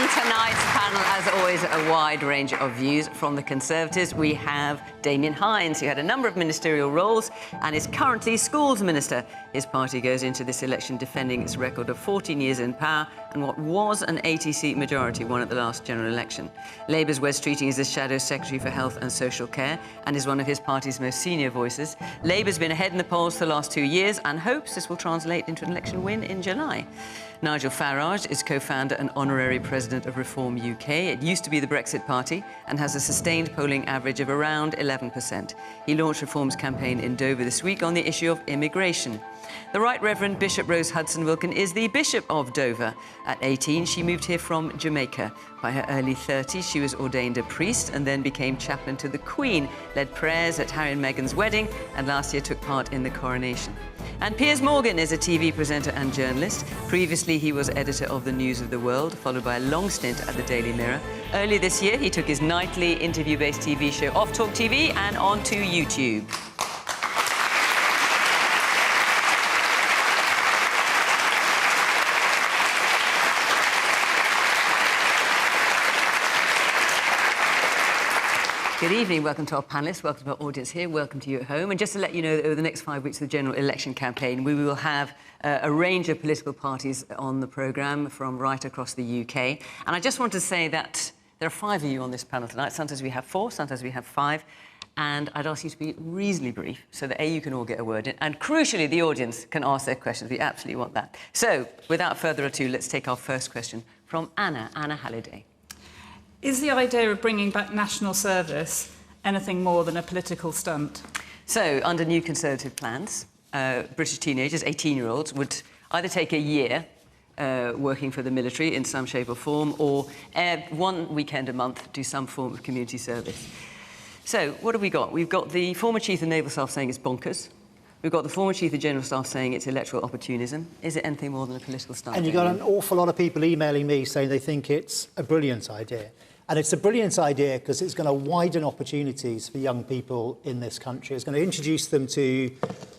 On tonight's panel, as always, a wide range of views. From the Conservatives, we have Damien Hinds, who had a number of ministerial roles and is currently Schools Minister. His party goes into this election defending its record of 14 years in power and what was an 80-seat majority won at the last general election. Labour's Wes Streeting is the Shadow Secretary for Health and Social Care and is one of his party's most senior voices. Labour's been ahead in the polls for the last 2 years and hopes this will translate into an election win in July. Nigel Farage is co-founder and honorary president of Reform UK. It used to be the Brexit Party and has a sustained polling average of around 11%. He launched Reform's campaign in Dover this week on the issue of immigration. The Right Reverend Bishop Rose Hudson-Wilkin is the Bishop of Dover. At 18, she moved here from Jamaica. By her early 30s, she was ordained a priest and then became chaplain to the Queen, led prayers at Harry and Meghan's wedding, and last year took part in the coronation. And Piers Morgan is a TV presenter and journalist. Previously, he was editor of the News of the World, followed by a long stint at the Daily Mirror. Early this year, he took his nightly interview-based TV show off Talk TV and onto YouTube. Good evening, welcome to our panellists, welcome to our audience here, welcome to you at home. And just to let you know that over the next 5 weeks of the general election campaign, we will have a range of political parties on the programme from right across the UK. And I just want to say that there are 5 of you on this panel tonight. Sometimes we have 4, sometimes we have 5. And I'd ask you to be reasonably brief so that, A, you can all get a word in, and crucially, the audience can ask their questions. We absolutely want that. So, without further ado, let's take our first question from Anna Halliday. Is the idea of bringing back national service anything more than a political stunt? So, under new Conservative plans, British teenagers, 18-year-olds, would either take a year working for the military in some shape or form, or 1 weekend a month do some form of community service. So, what have we got? We've got the former Chief of Naval Staff saying it's bonkers. We've got the former Chief of General Staff saying it's electoral opportunism. Is it anything more than a political stunt? And you've got an awful lot of people emailing me saying they think it's a brilliant idea. And it's a brilliant idea because it's going to widen opportunities for young people in this country. It's going to introduce them to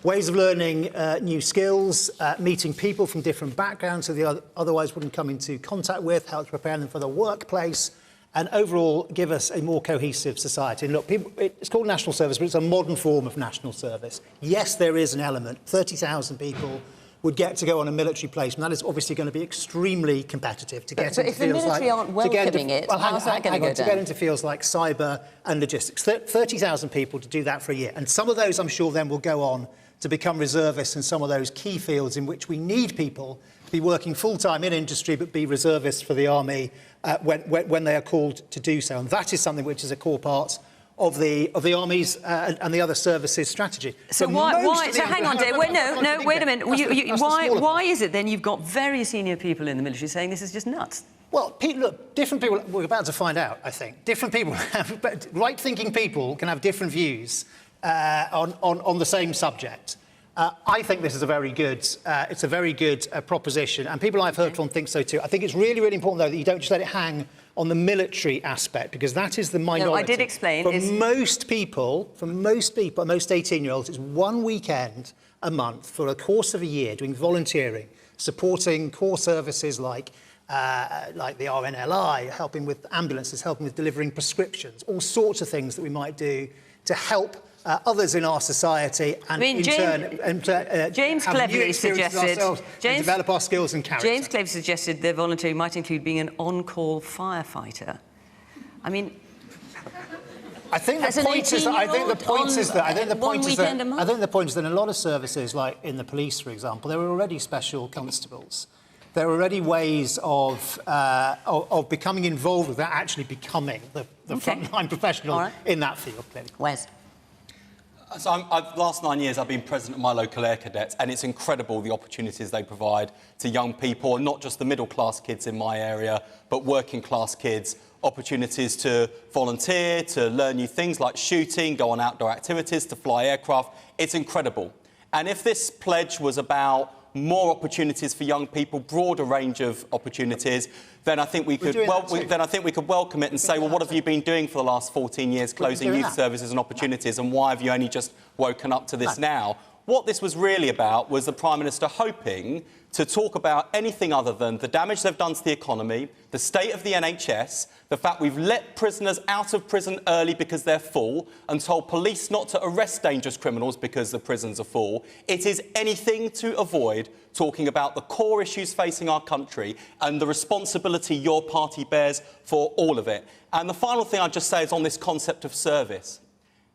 ways of learning new skills, meeting people from different backgrounds who they otherwise wouldn't come into contact with, help prepare them for the workplace, and overall give us a more cohesive society. And look, it's called national service, but it's a modern form of national service. Yes, there is an element. 30,000 people would get to go on a military placement. That is obviously going to be extremely competitive to get into fields like... But if the military aren't welcoming it, how's that going to go down? To get into fields like cyber and logistics. 30,000 people to do that for a year. And some of those, I'm sure, then will go on to become reservists in some of those key fields in which we need people to be working full-time in industry but be reservists for the army when they are called to do so. And that is something which is a core part of the Army's and the other services strategy. So why? So hang on, Dave. Wait a minute. Why is it then you've got very senior people in the military saying this is just nuts? Well, look, different people. We're about to find out. I think different people right-thinking people can have different views on the same subject. I think this is a very good. It's a very good proposition, and people I've heard from think so too. I think it's really, really important though that you don't just let it hang on the military aspect, because that is the minority. No, I did explain. For most people, most 18-year-olds, it's 1 weekend a month for a course of a year doing volunteering, supporting core services like the RNLI, helping with ambulances, helping with delivering prescriptions, all sorts of things that we might do to help others in our society, and James cleverly suggested develop our skills and character. James cleverly suggested their volunteering might include being an on-call firefighter. I mean, I think the point is that in a lot of services, like in the police, for example, there are already special constables. There are already ways of becoming involved without actually becoming the frontline professional in that field. Clearly. Wes. So last 9 years I've been president of my local Air Cadets, and it's incredible the opportunities they provide to young people, and not just the middle-class kids in my area, but working-class kids, opportunities to volunteer, to learn new things like shooting, go on outdoor activities, to fly aircraft. It's incredible. And if this pledge was about more opportunities for young people, broader range of opportunities, then I think we could welcome it and say, well, what have you been doing for the last 14 years, closing youth services and opportunities, and why have you only just woken up to this now? What this was really about was the Prime Minister hoping to talk about anything other than the damage they've done to the economy, the state of the NHS, the fact we've let prisoners out of prison early because they're full, and told police not to arrest dangerous criminals because the prisons are full. It is anything to avoid talking about the core issues facing our country and the responsibility your party bears for all of it. And the final thing I'd just say is on this concept of service.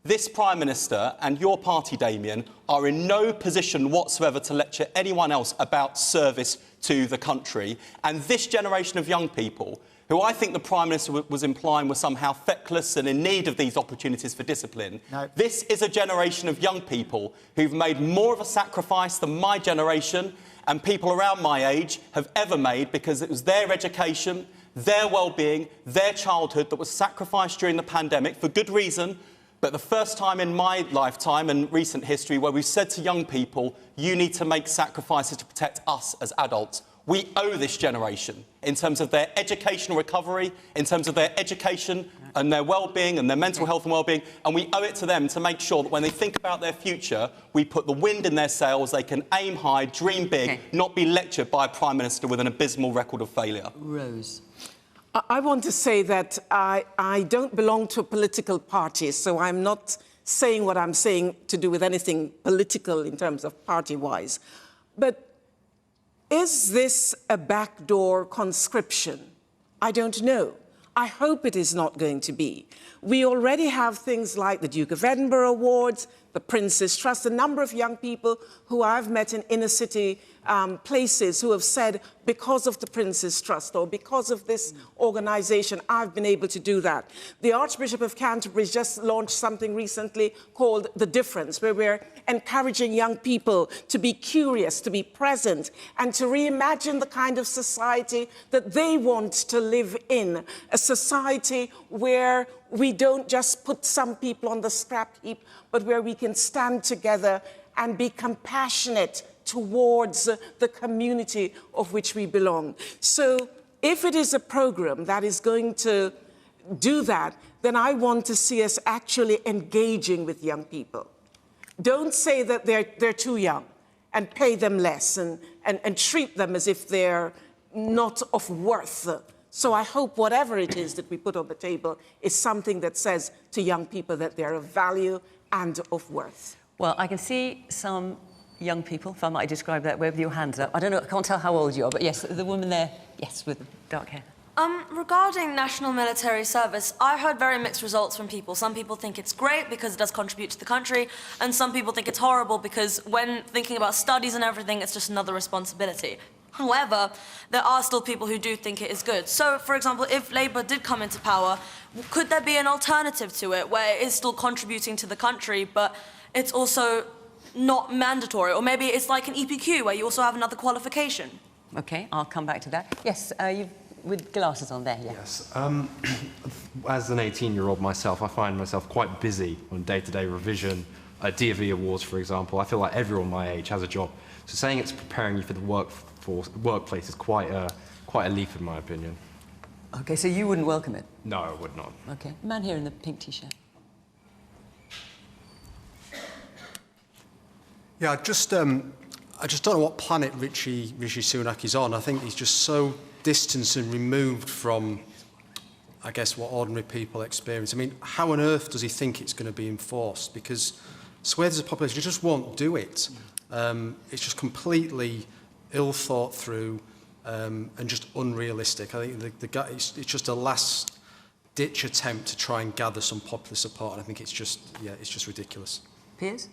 This Prime Minister and your party, Damien, are in no position whatsoever to lecture anyone else about service to the country. And this generation of young people, who I think the Prime Minister was implying were somehow feckless and in need of these opportunities for discipline, this is a generation of young people who've made more of a sacrifice than my generation and people around my age have ever made, because it was their education, their well-being, their childhood that was sacrificed during the pandemic for good reason. But the first time in my lifetime and recent history where we've said to young people, you need to make sacrifices to protect us as adults. We owe this generation in terms of their educational recovery, in terms of their education and their well-being and their mental health and well-being, and we owe it to them to make sure that when they think about their future, we put the wind in their sails, they can aim high, dream big, not be lectured by a Prime Minister with an abysmal record of failure. Rose. I want to say that I don't belong to a political party, so I'm not saying what I'm saying to do with anything political in terms of party-wise. But is this a backdoor conscription? I don't know. I hope it is not going to be. We already have things like the Duke of Edinburgh Awards, the Prince's Trust, a number of young people who I've met in inner city places who have said, because of the Prince's Trust or because of this organisation, I've been able to do that. The Archbishop of Canterbury just launched something recently called The Difference, where we're encouraging young people to be curious, to be present, and to reimagine the kind of society that they want to live in, a society where we don't just put some people on the scrap heap, but where we can stand together and be compassionate towards the community of which we belong. So if it is a program that is going to do that, then I want to see us actually engaging with young people. Don't say that they're too young and pay them less and treat them as if they're not of worth. So I hope whatever it is that we put on the table is something that says to young people that they're of value and of worth. Well, I can see some young people, if I might describe that way, with your hands up. I don't know, I can't tell how old you are, but yes, the woman there, yes, with the dark hair. Regarding national military service, I heard very mixed results from people. Some people think it's great because it does contribute to the country, and some people think it's horrible because when thinking about studies and everything, it's just another responsibility. However, there are still people who do think it is good. So, for example, if Labour did come into power, could there be an alternative to it where it is still contributing to the country, but it's also not mandatory? Or maybe it's like an EPQ where you also have another qualification. OK, I'll come back to that. Yes, you with glasses on there, yeah. Yes. As an 18-year-old myself, I find myself quite busy on day-to-day revision, DFE awards, for example. I feel like everyone my age has a job. So saying it's preparing you for the workplace is quite a leap, in my opinion. OK, so you wouldn't welcome it? No, I would not. OK. The man here in the pink T-shirt. Yeah, I just don't know what planet Rishi Sunak is on. I think he's just so distanced and removed from, I guess, what ordinary people experience. I mean, how on earth does he think it's going to be enforced? Because swathes of the population just won't do it. It's just completely ill thought through and just unrealistic. I think the guy, it's just a last-ditch attempt to try and gather some popular support. And I think it's just ridiculous. Piers?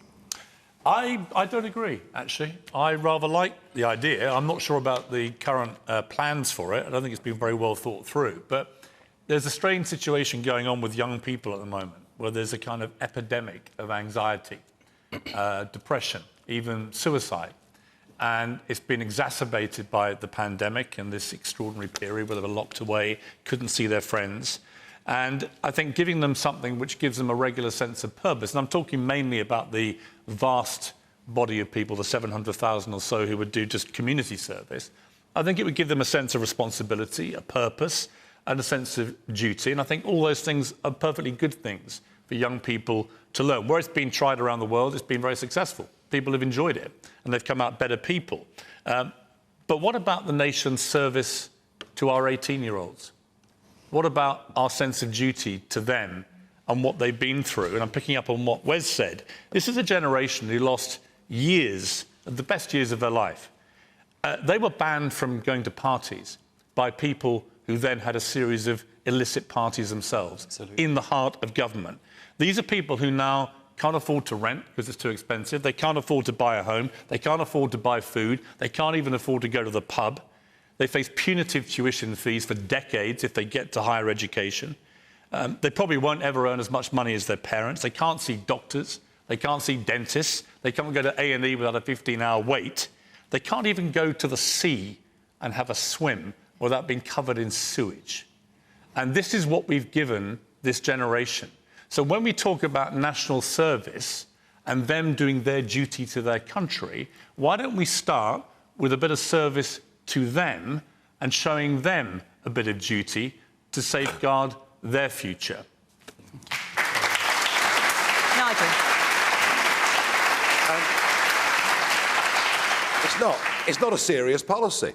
I don't agree, actually. I rather like the idea. I'm not sure about the current plans for it. I don't think it's been very well thought through. But there's a strange situation going on with young people at the moment, where there's a kind of epidemic of anxiety, depression, even suicide. And it's been exacerbated by the pandemic and this extraordinary period where they were locked away, couldn't see their friends. And I think giving them something which gives them a regular sense of purpose, and I'm talking mainly about the vast body of people, the 700,000 or so who would do just community service, I think it would give them a sense of responsibility, a purpose, and a sense of duty. And I think all those things are perfectly good things for young people to learn. Where it's been tried around the world, it's been very successful. People have enjoyed it, and they've come out better people. But what about the nation's service to our 18-year-olds? What about our sense of duty to them and what they've been through? And I'm picking up on what Wes said. This is a generation who lost years, the best years of their life. They were banned from going to parties by people who then had a series of illicit parties themselves. Absolutely. In the heart of government. These are people who now can't afford to rent because it's too expensive. They can't afford to buy a home. They can't afford to buy food. They can't even afford to go to the pub. They face punitive tuition fees for decades if they get to higher education. They probably won't ever earn as much money as their parents. They can't see doctors. They can't see dentists. They can't go to A&E without a 15-hour wait. They can't even go to the sea and have a swim without being covered in sewage. And this is what we've given this generation. So when we talk about national service and them doing their duty to their country, why don't we start with a bit of service to them and showing them a bit of duty to safeguard their future? Nigel. It's not a serious policy.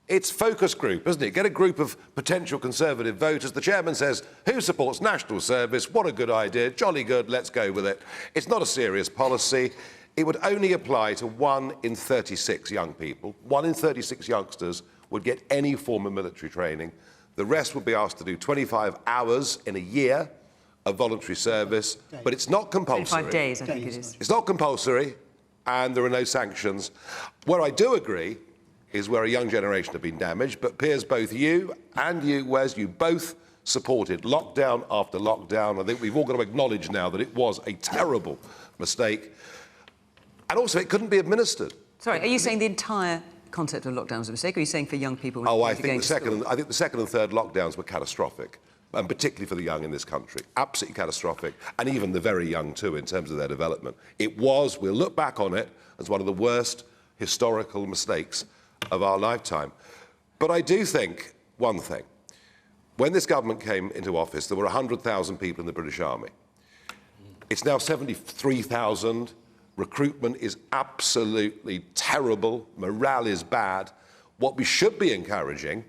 It's focus group, isn't it? Get a group of potential Conservative voters. The chairman says, who supports national service? What a good idea. Jolly good, let's go with it. It's not a serious policy. It would only apply to 1 in 36 young people. 1 in 36 youngsters would get any form of military training. The rest would be asked to do 25 hours in a year of voluntary service, but it's not compulsory. 25 days, I think it is. It's not compulsory, and there are no sanctions. Where I do agree is where a young generation have been damaged, but Piers, both you and you, Wes, you both supported lockdown after lockdown. I think we've all got to acknowledge now that it was a terrible mistake. And also, it couldn't be administered. Sorry, are you saying the entire concept of lockdown was a mistake, or are you saying for young people? Oh, I think the second and third lockdowns were catastrophic, and particularly for the young in this country. Absolutely catastrophic, and even the very young too, in terms of their development. It was, we'll look back on it, as one of the worst historical mistakes of our lifetime. But I do think one thing. When this government came into office, there were 100,000 people in the British Army. It's now 73,000. Recruitment is absolutely terrible. Morale is bad. What we should be encouraging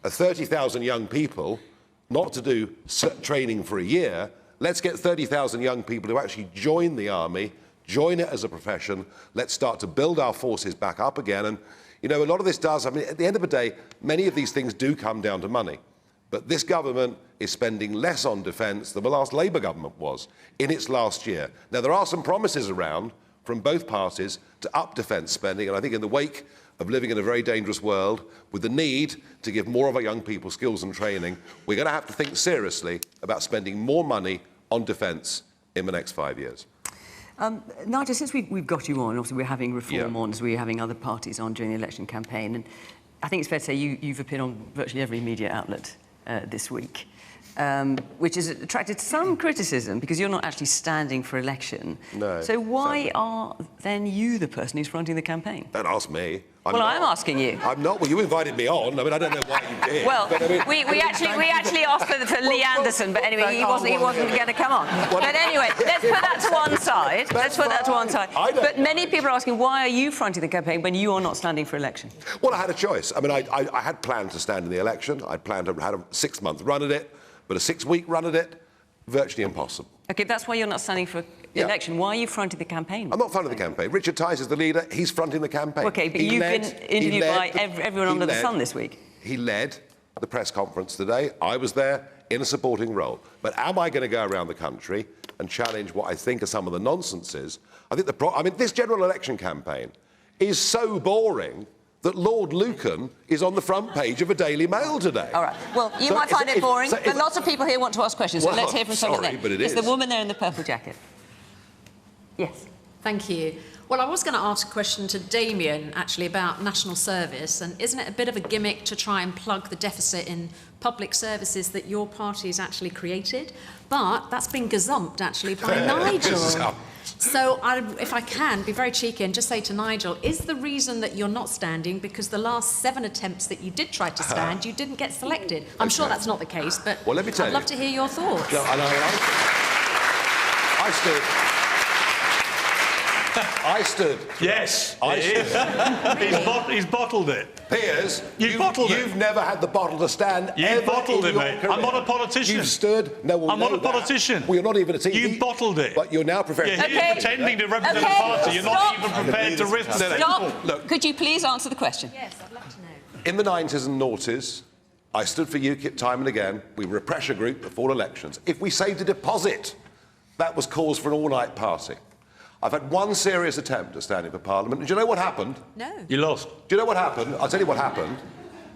are 30,000 young people not to do training for a year. Let's get 30,000 young people to actually join the army, join it as a profession. Let's start to build our forces back up again. And, you know, a lot of this does, I mean, at the end of the day, many of these things do come down to money. But this government is spending less on defence than the last Labour government was in its last year. Now, there are some promises around from both parties to up defence spending, and I think in the wake of living in a very dangerous world, with the need to give more of our young people skills and training, we're going to have to think seriously about spending more money on defence in the next 5 years. Nigel, since we've got you on, obviously we're having Reform on, as we're having other parties on during the election campaign, and I think it's fair to say you've appeared on virtually every media outlet this week, which has attracted some criticism because you're not actually standing for election. No. So why are then you the person who's fronting the campaign? Don't ask me. I'm asking you. I'm not. Well, you invited me on. I mean, I don't know why you did. Well, but, I mean, we actually asked for Lee Anderson, but anyway, he wasn't going to come on. But anyway, let's put that to one side. But many people are asking, why are you fronting the campaign when you are not standing for election? Well, I had a choice. I mean, I had planned to stand in the election. I'd planned to have a 6-month run at it, but a 6-week run at it, virtually impossible. OK, that's why you're not standing for election. Why are you fronting the campaign? I'm not fronting the campaign. Richard Tice is the leader. He's fronting the campaign. OK, but you've been interviewed by everyone under the sun this week. He led the press conference today. I was there in a supporting role. But am I going to go around the country and challenge what I think are some of the nonsenses? I think this general election campaign is so boring that Lord Lucan is on the front page of a Daily Mail today. All right. Well, you might find it boring, but lots of people here want to ask questions, so let's hear from someone there. But it's the woman there in the purple jacket. Yes. Thank you. Well, I was going to ask a question to Damien, actually, about national service, and isn't it a bit of a gimmick to try and plug the deficit in public services that your party has actually created? But that's been gazumped, actually, by Nigel. So, if I can, be very cheeky and just say to Nigel, is the reason that you're not standing because the last 7 attempts that you did try to stand, you didn't get selected? I'm sure that's not the case, but well, let me tell I'd love to hear your thoughts. No, I stood. Yes, I stood. he's bottled it. Piers, you've never had the bottle to stand. You bottled it, mate. I'm not a politician. You've stood. No one. I'm not a politician. Well, you're not even a TV. You bottled it. But you're now prepared. You're here pretending to represent the party. You're not even prepared to risk that. Stop. Look. Could you please answer the question? Yes, I'd love to know. In the 90s and noughties, I stood for UKIP time and again. We were a pressure group before elections. If we saved a deposit, that was cause for an all-night party. I've had one serious attempt at standing for Parliament, and do you know what happened? No. You lost. Do you know what happened? I'll tell you what happened.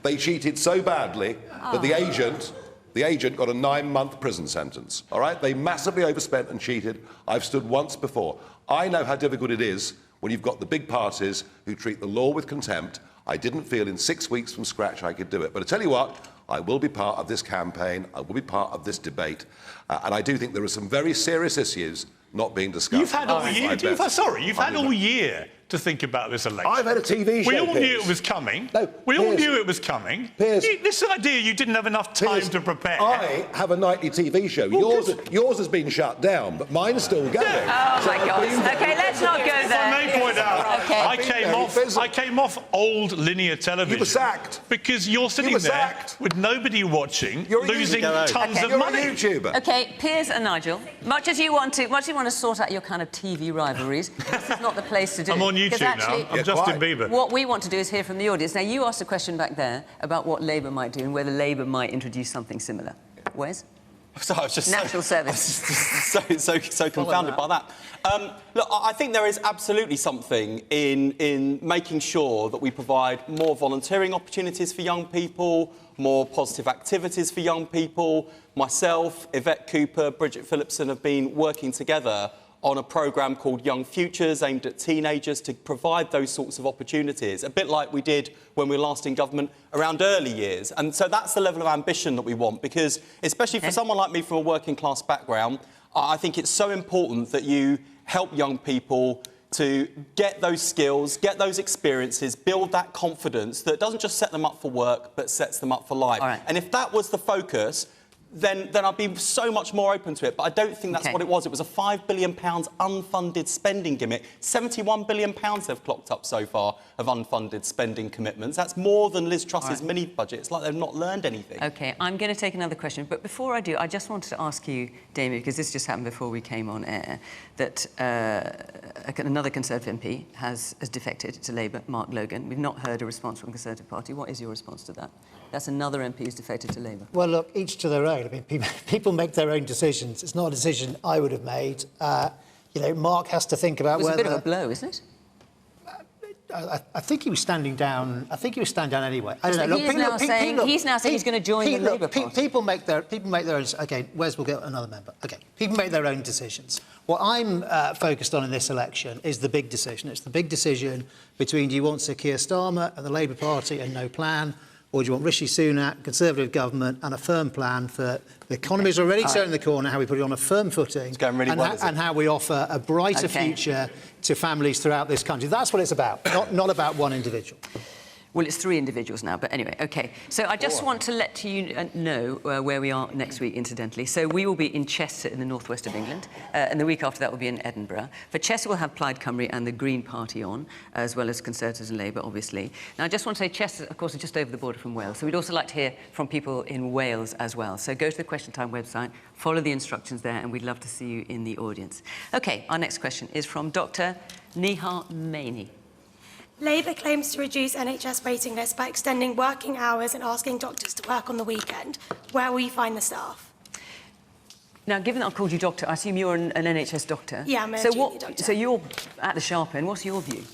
They cheated so badly that the agent got a 9-month prison sentence. All right? They massively overspent and cheated. I've stood once before. I know how difficult it is when you've got the big parties who treat the law with contempt. I didn't feel in 6 weeks from scratch I could do it. But I tell you what, I will be part of this campaign. I will be part of this debate. And I do think there are some very serious issues not being discussed. You've had all year. You've had all year to think about this election. I've had a TV show. We all Piers. knew it was coming. No, we all Piers. knew it was coming. Piers. This idea you didn't have enough time Piers, to prepare. I have a nightly TV show. Well, Yours has been shut down, but mine's still going. Oh, my God. OK, let's not go If there. I may point out, Okay. I came off old linear television. You were sacked. Because you're sitting were there sacked. with nobody watching, You're a losing YouTuber. tons of You're money. a YouTuber. OK, Piers and Nigel, much as you want to sort out your kind of TV rivalries, this is not the place to do it. I'm on 'Cause YouTube actually, now. I'm Justin quite. Bieber. What we want to do is hear from the audience. Now, you asked a question back there about what Labour might do and whether Labour might introduce something similar. Wes? So I was just National service. so confounded by that. Look, I think there is absolutely something in making sure that we provide more volunteering opportunities for young people, more positive activities for young people. Myself, Yvette Cooper, Bridget Phillipson have been working together on a programme called Young Futures, aimed at teenagers, to provide those sorts of opportunities, a bit like we did when we were last in government around early years. And so that's the level of ambition that we want, because especially for someone like me from a working class background, I think it's so important that you help young people to get those skills, get those experiences, build that confidence that doesn't just set them up for work, but sets them up for life. All right. And if that was the focus, then I'd be so much more open to it. But I don't think that's what it was. It was a £5 billion unfunded spending gimmick. £71 billion they've clocked up so far of unfunded spending commitments. That's more than Liz Truss's mini budget. It's like they've not learned anything. OK, I'm going to take another question. But before I do, I just wanted to ask you, Damien, because this just happened before we came on air, that another Conservative MP has defected to Labour, Mark Logan. We've not heard a response from the Conservative Party. What is your response to that? That's another MP who's defected to Labour. Well, look, each to their own. I mean, people make their own decisions. It's not a decision I would have made. You know, Mark has to think about whether... It was a bit of a blow, isn't it? I think he was standing down. I think he was standing down anyway. I don't know. He's now saying he's going to join the Labour Party. People make their own. OK, Wes will get another member. OK, people make their own decisions. What I'm focused on in this election is the big decision. It's the big decision between do you want Sir Keir Starmer and the Labour Party and no plan, or do you want Rishi Sunak, Conservative government, and a firm plan for the economy's already turning the corner, how we put it on a firm footing, it's going really well, and how we offer a brighter future to families throughout this country. That's what it's about, not about one individual. Well, it's 3 individuals now, but anyway, OK. So I just want to let you know where we are next week, incidentally. So we will be in Chester in the northwest of England, and the week after that will be in Edinburgh. For Chester, we'll have Plaid Cymru and the Green Party on, as well as Conservatives and Labour, obviously. Now, I just want to say Chester, of course, is just over the border from Wales, so we'd also like to hear from people in Wales as well. So go to the Question Time website, follow the instructions there, and we'd love to see you in the audience. OK, our next question is from Dr. Nihar Maini. Labour claims to reduce NHS waiting lists by extending working hours and asking doctors to work on the weekend. Where will you find the staff? Now, given that I've called you doctor, I assume you're an NHS doctor? Yeah, I'm a junior doctor. So you're at the sharp end. What's your view?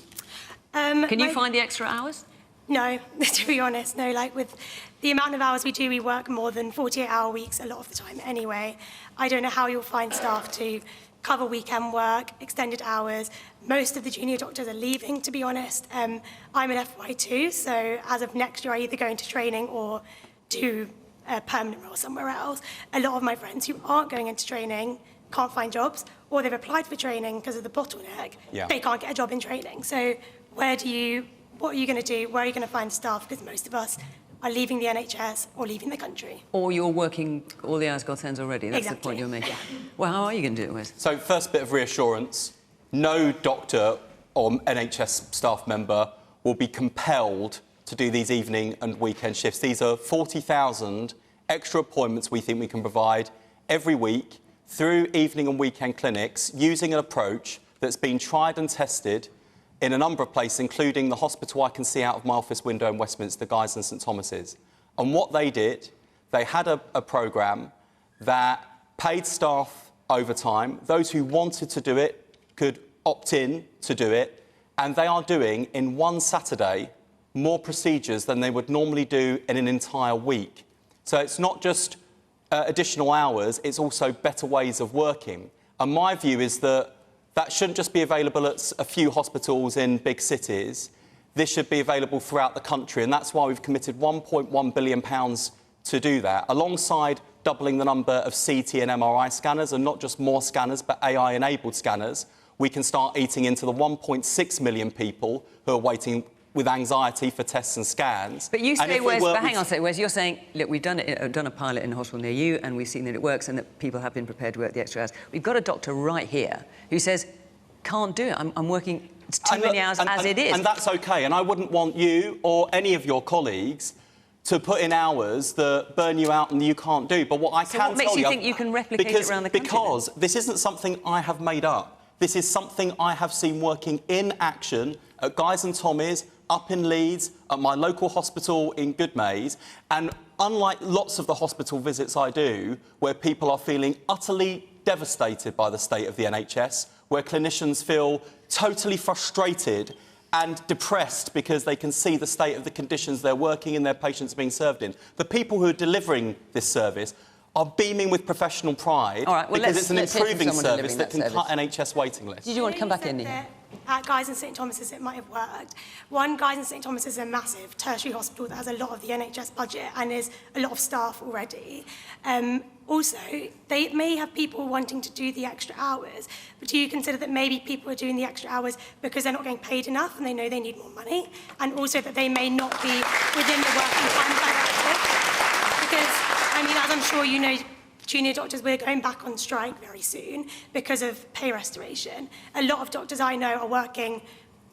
Can you find the extra hours? No, to be honest, no. Like, with the amount of hours we do, we work more than 48-hour weeks a lot of the time anyway. I don't know how you'll find staff to cover weekend work, extended hours. Most of the junior doctors are leaving, to be honest. I'm an FY2, so as of next year, I either go into training or do a permanent role somewhere else. A lot of my friends who aren't going into training can't find jobs, or they've applied for training because of the bottleneck. They can't get a job in training. So what are you going to do? Where are you going to find staff? Because most of us are leaving the NHS or leaving the country. Or you're working all the hours God sends already. That's the point you're making. Well, how are you going to do it, Wes? So first bit of reassurance, no doctor or NHS staff member will be compelled to do these evening and weekend shifts. These are 40,000 extra appointments we think we can provide every week through evening and weekend clinics using an approach that's been tried and tested in a number of places, including the hospital I can see out of my office window in Westminster, Guy's and St Thomas's. And what they did, they had a programme that paid staff overtime. Those who wanted to do it could opt in to do it. And they are doing, in one Saturday, more procedures than they would normally do in an entire week. So it's not just additional hours, it's also better ways of working. And my view is that that shouldn't just be available at a few hospitals in big cities. This should be available throughout the country, and that's why we've committed £1.1 billion to do that, alongside doubling the number of CT and MRI scanners, and not just more scanners, but AI-enabled scanners. We can start eating into the 1.6 million people who are waiting with anxiety for tests and scans. But you say, Wes, but hang on a second, Wes, you're saying, look, we've done a pilot in a hospital near you, and we've seen that it works and that people have been prepared to work the extra hours. We've got a doctor right here who says, can't do it, I'm working too many hours as it is. And that's OK, and I wouldn't want you or any of your colleagues to put in hours that burn you out and you can't do. But what I can tell you... So what makes you think you can replicate it around the country? Because this isn't something I have made up. This is something I have seen working in action at Guy's and Tommy's, up in Leeds, at my local hospital in Goodmayes. And unlike lots of the hospital visits I do, where people are feeling utterly devastated by the state of the NHS, where clinicians feel totally frustrated and depressed because they can see the state of the conditions they're working in, their patients being served in. The people who are delivering this service are beaming with professional pride because it's an improving service that can cut NHS waiting lists. Did you want to come back in here? At Guy's and St Thomas's it might have worked. One, Guy's and St Thomas's is a massive tertiary hospital that has a lot of the NHS budget and is a lot of staff already. Also, they may have people wanting to do the extra hours, but do you consider that maybe people are doing the extra hours because they're not getting paid enough and they know they need more money, and also that they may not be within the working time directive? Because, I mean, as I'm sure you know, junior doctors, we're going back on strike very soon because of pay restoration. A lot of doctors I know are working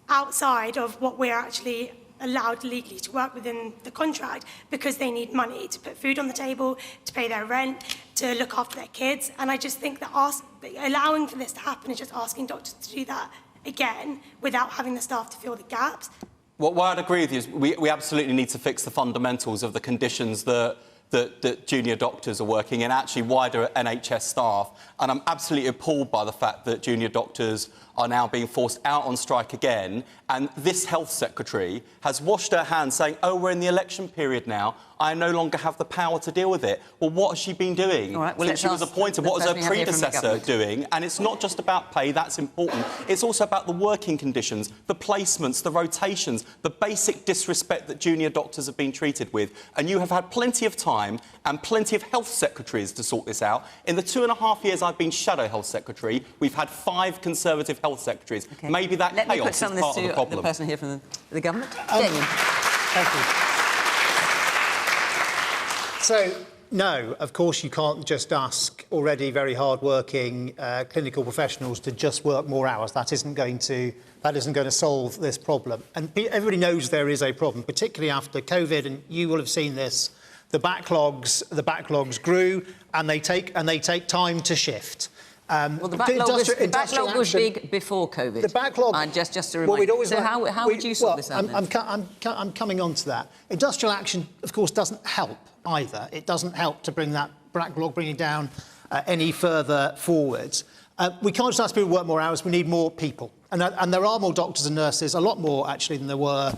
outside of what we're actually allowed legally to work within the contract because they need money to put food on the table, to pay their rent, to look after their kids. And I just think that allowing for this to happen is just asking doctors to do that again without having the staff to fill the gaps. What I'd agree with you is we absolutely need to fix the fundamentals of the conditions that junior doctors are working in, actually wider NHS staff. And I'm absolutely appalled by the fact that junior doctors are now being forced out on strike again. And this health secretary has washed her hands saying, oh, we're in the election period now. I no longer have the power to deal with it. Well, what has she been doing since she was appointed? What was her predecessor doing? And it's not just about pay, that's important. It's also about the working conditions, the placements, the rotations, the basic disrespect that junior doctors have been treated with. And you have had plenty of time and plenty of health secretaries to sort this out. In the 2.5 years I've been shadow health secretary, we've had 5 Conservative health secretaries. Okay. Maybe that chaos is part of the problem. The person here from the government. Damien. Thank you. So, no, of course you can't just ask already very hard-working clinical professionals to just work more hours. That isn't going to solve this problem. And everybody knows there is a problem, particularly after COVID, and you will have seen this. The backlogs grew, and they take time to shift. Well, the backlog was big before COVID. The backlog... just to remind you. So how would you sort this out then? I'm coming on to that. Industrial action, of course, doesn't help either. It doesn't help to bring that backlog down any further forwards. We can't just ask people to work more hours, we need more people. And there are more doctors and nurses, a lot more, actually, than there were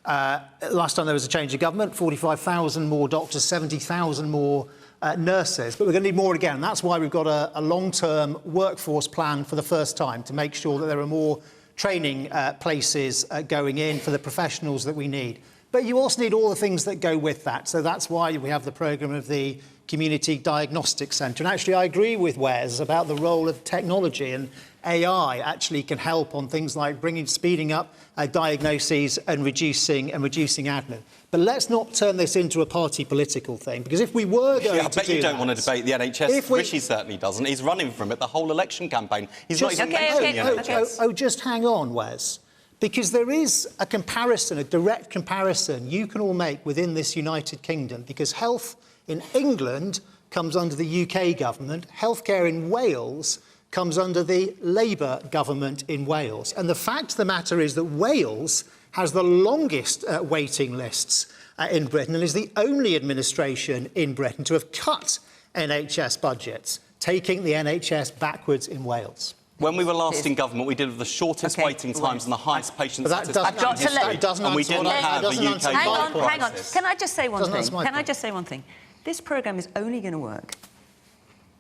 last time there was a change of government, 45,000 more doctors, 70,000 more nurses, but we're going to need more again. And that's why we've got a long-term workforce plan for the first time to make sure that there are more training places going in for the professionals that we need. But you also need all the things that go with that. So that's why we have the programme of the Community Diagnostic Centre. And actually, I agree with Wes about the role of technology, and AI actually can help on things like speeding up diagnoses and reducing admin. But let's not turn this into a party political thing, because if we were going I bet you don't want to debate the NHS. Rishi certainly doesn't. He's running from it the whole election campaign. He's not even mentioning the NHS. Oh, just hang on, Wes. Because there is a comparison, a direct comparison you can all make within this United Kingdom, because health in England comes under the UK government, healthcare in Wales comes under the Labour government in Wales. And the fact of the matter is that Wales has the longest waiting lists in Britain and is the only administration in Britain to have cut NHS budgets, taking the NHS backwards in Wales. When we were last in government, we did the shortest waiting times and the highest patient satisfaction in history. And we didn't have a UK Hang on. Can I just say one thing? Can I just say one thing? This programme is only going to work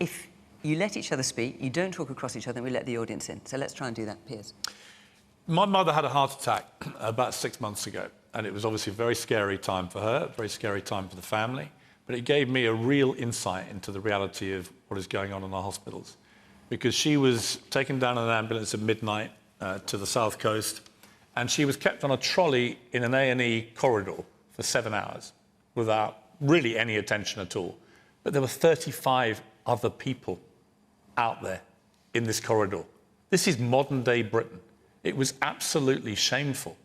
if you let each other speak, you don't talk across each other, and we let the audience in. So let's try and do that, Piers. My mother had a heart attack about 6 months ago, and it was obviously a very scary time for her, a very scary time for the family, but it gave me a real insight into the reality of what is going on in our hospitals. Because she was taken down in an ambulance at midnight to the south coast, and she was kept on a trolley in an A&E corridor for 7 hours without really any attention at all. But there were 35 other people out there in this corridor. This is modern-day Britain. It was absolutely shameful.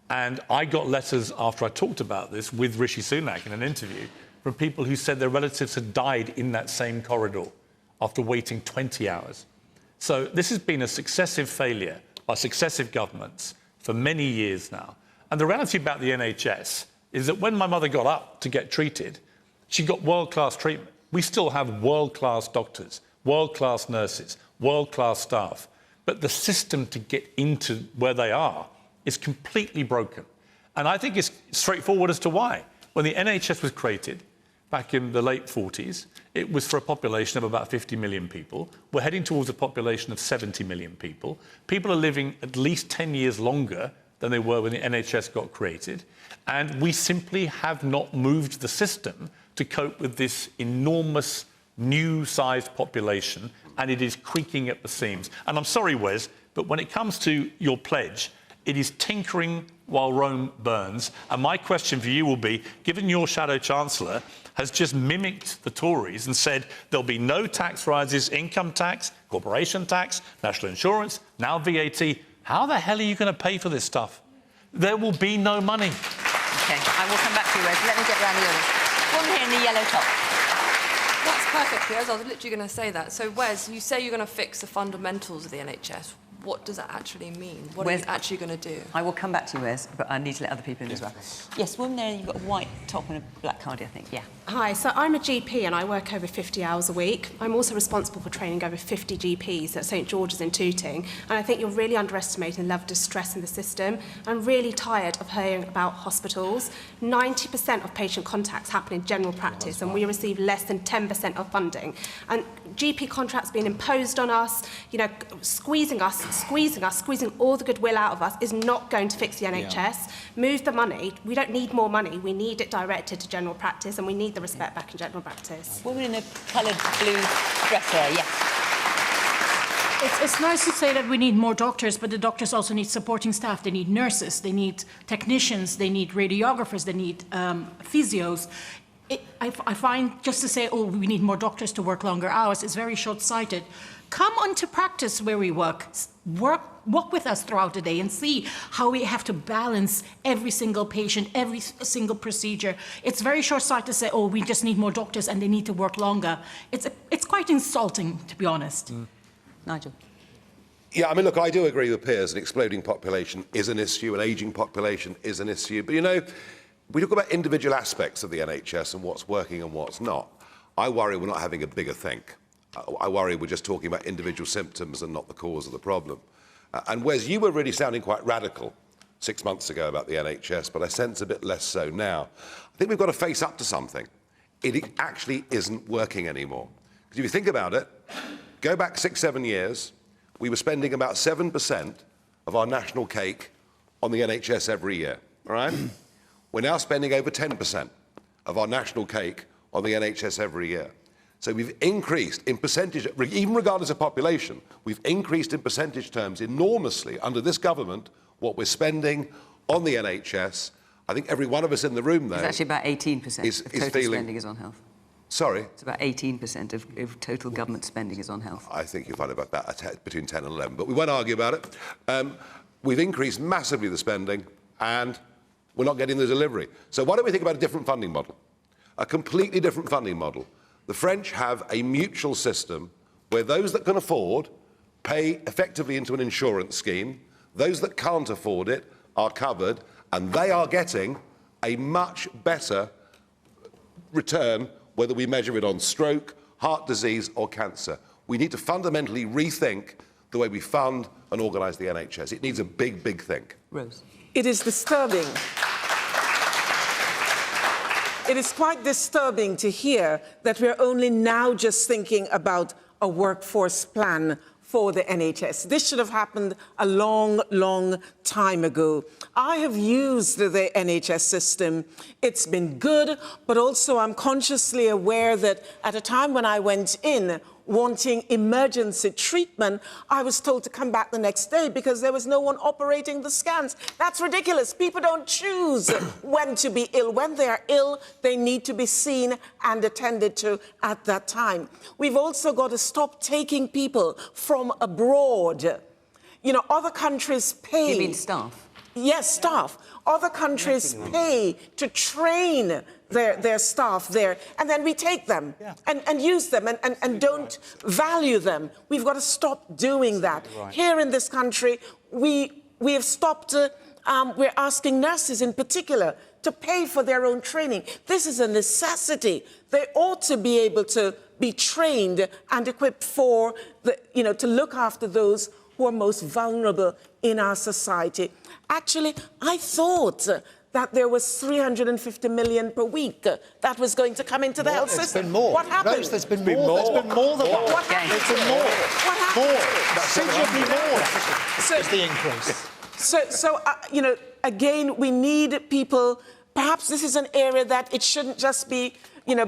And I got letters after I talked about this with Rishi Sunak in an interview from people who said their relatives had died in that same corridor after waiting 20 hours. So this has been a successive failure by successive governments for many years now. And the reality about the NHS is that when my mother got up to get treated, she got world-class treatment. We still have world-class doctors, world-class nurses, world-class staff. But the system to get into where they are is completely broken. And I think it's straightforward as to why. When the NHS was created back in the late 40s, it was for a population of about 50 million people. We're heading towards a population of 70 million people. People are living at least 10 years longer than they were when the NHS got created. And we simply have not moved the system to cope with this enormous new-sized population, and it is creaking at the seams. And I'm sorry, Wes, but when it comes to your pledge, it is tinkering while Rome burns. And my question for you will be, given your Shadow Chancellor has just mimicked the Tories and said there'll be no tax rises, income tax, corporation tax, national insurance, now VAT, how the hell are you going to pay for this stuff? There will be no money. OK, I will come back to you, Wes. Let me get round the others. One here in the yellow top. That's perfect, Piers. I was literally going to say that. So, Wes, you say you're going to fix the fundamentals of the NHS. What does that actually mean? What are you actually going to do? I will come back to you, Wes, but I need to let other people in as well. Yes, woman there, you've got a white top and a black cardi, I think, yeah. Hi, so I'm a GP and I work over 50 hours a week. I'm also responsible for training over 50 GPs at St George's in Tooting, and I think you're really underestimating the level of stress in the system. I'm really tired of hearing about hospitals. 90% of patient contacts happen in general practice, and we receive less than 10% of funding. And GP contracts being imposed on us, you know, squeezing all the goodwill out of us is not going to fix the NHS. Yeah. Move the money. We don't need more money. We need it directed to general practice, and we need the respect back in general practice. Woman in a coloured blue dress there, yes. It's nice to say that we need more doctors, but the doctors also need supporting staff. They need nurses, they need technicians, they need radiographers, they need physios. I find just to say, oh, we need more doctors to work longer hours is very short-sighted. Come onto practice where we work. Walk with us throughout the day and see how we have to balance every single patient, every single procedure. It's very short-sighted to say, oh, we just need more doctors and they need to work longer. It's quite insulting, to be honest. Nigel. Yeah, I mean, look, I do agree with Piers. An exploding population is an issue, an ageing population is an issue. But, you know, we talk about individual aspects of the NHS and what's working and what's not. I worry we're not having a bigger think. I worry we're just talking about individual symptoms and not the cause of the problem. And Wes, you were really sounding quite radical 6 months ago about the NHS, but I sense a bit less so now. I think we've got to face up to something. It actually isn't working anymore. Because if you think about it, go back 6, 7 years, we were spending about 7% of our national cake on the NHS every year, all right? We're now spending over 10% of our national cake on the NHS every year. So we've increased in percentage, even regardless of population, we've increased in percentage terms enormously under this government what we're spending on the NHS. I think every one of us in the room there... It's actually about 18% of total spending is on health. Sorry? It's about 18% of total government spending is on health. I think you'll find about between 10 and 11, but we won't argue about it. We've increased massively the spending, and we're not getting the delivery. So why don't we think about a different funding model? A completely different funding model. The French have a mutual system where those that can afford pay effectively into an insurance scheme, those that can't afford it are covered, and they are getting a much better return whether we measure it on stroke, heart disease or cancer. We need to fundamentally rethink the way we fund and organise the NHS. It needs a big, big think. Rose. It is disturbing. It is quite disturbing to hear that we're only now just thinking about a workforce plan for the NHS. This should have happened a long, long time ago. I have used the NHS system. It's been good, but also I'm consciously aware that at a time when I went in wanting emergency treatment, I was told to come back the next day because there was no one operating the scans. That's ridiculous. People don't choose when to be ill. When they are ill, they need to be seen and attended to at that time. We've also got to stop taking people from abroad. You know, other countries pay... You mean staff? Yes, staff. Other countries pay to train their staff there, and then we take them and use them and don't value them. We've got to stop doing that. Here in this country, we have stopped, we're asking nurses in particular to pay for their own training. This is a necessity. They ought to be able to be trained and equipped for, to look after those who are most vulnerable in our society. Actually, I thought that there was 350 million per week that was going to come into the health system. There's been more. What happened? Rose, there's been more. There's been more than that. What happened? There's been more. What happened? More. Considerably more is the increase. So again, we need people. Perhaps this is an area that it shouldn't just be,